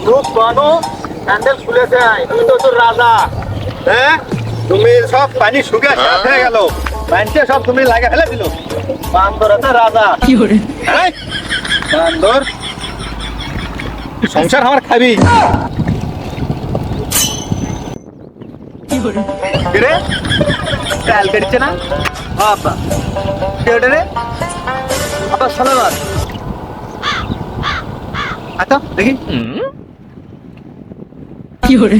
চোখ বানো হ্যান্ডেল খুলে দেয়, তুমি তো তোর রাজা। হ্যাঁ, তুমি সব পানি শুকে শেষ হয়ে গেল, পানিতে সব তুমি লাগা ফেলে দিল। বান্দর আছে রাজা। হ্যাঁ বান্দর, সংসার আমার খাবি রে? তেল কেটেছে না বাবা, কেটে রে আবার সালাবার। আচ্ছা দেখি কি করে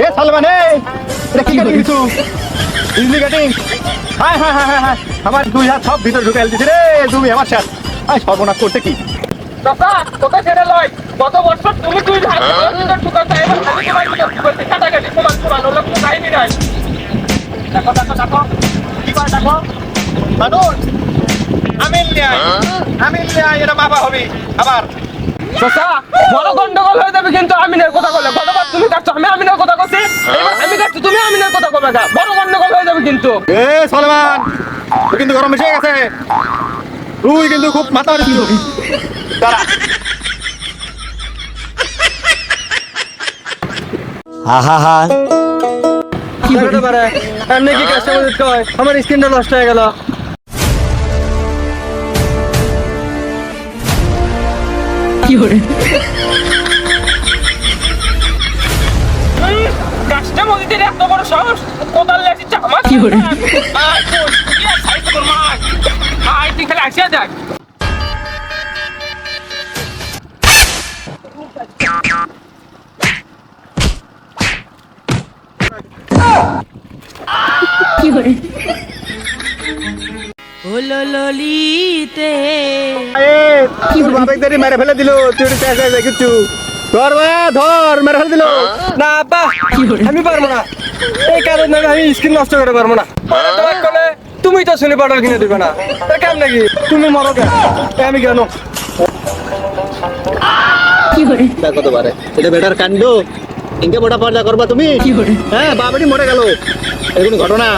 এ সালমান, এটা কি কাটিং কিছু ইজলি কাটিং? হায় হায় হায় হায়, আমার দুই হাত সব ভিতরে ঢুকে দিছে রে তুমি আমার সাথে। আয় সর্বনাশ করতে কি চাচা কোথায় ছেড়ে লয়, গত বছর তুমি দুই হাত ভিতর ঢুকাতে, এবার আমি তোমার ভিতর ঢুকাতে, কাটাকাটি সমান সমান হলো, কোনো কাহিনী নাই। দেখো দেখো দেখো কি করে দেখো মানুষ। আমিন নিয়াই, আমিন নিয়াই, এটা বাবা হবি আবার। চাচা বড় গন্ডগোল হয়ে যাবে কিন্তু আমিনের কথা বলে। গতবার তুমি কাটছো, আমি আমিনের কথা বলছি, এবার আমি কাটছি, তুমি আমিনের কথা বলবে না, বড় গন্ডগোল হয়ে যাবে কিন্তু। এ সালমান, তুই কিন্তু গরম বেশি হয়ে গেছে, তুই কিন্তু খুব মাথা দিচ্ছ। দাঁড়া আহা কি হতে পারে? এমনি কি কাস্টমার কয় আমার স্কিনটা নষ্ট হয়ে গেল। কি করে কাজটা মধ্যে এত বড় সাহস, কোদাল লেগেছে আমার কি করে? তুই খালি আসিয়া যাক। কি করে হলো ললিতে তোর বাবা একদারি মেরে ফেলে দিল, তুই কিছু ধর ধর মেরে ফেলে দিল। না আব্বা, কি করে আমি পারবো না, এই কারণে আমি স্কিন নষ্ট করতে পারবো না। তোমার কোলে তুমি তো শুনে পাউডার কিনে দিবে না, কেমন নাকি তুমি মরো কেন? আমি কেন কি করে দেখো তো পারে এটা বেটার কাণ্ড। ইনকে মোটা পর্দা করবা তুমি? কি করে হ্যাঁ বাবাটি মরে গেল, এরকম ঘটনা।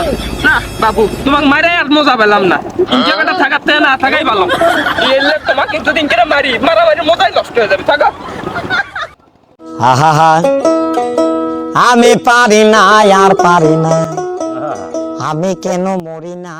না বাবু, তোমাকে মারে আর মজা পেলাম না, জায়গাটা থাকাতে না থাকাই ভালো। এলে তোমাকে যদি ইনকে মারি, মারামারি মজাই নষ্ট হয়ে যাবে, থাকো। আহা আমি পারি না আর পারি না, আমি কেন মরি না।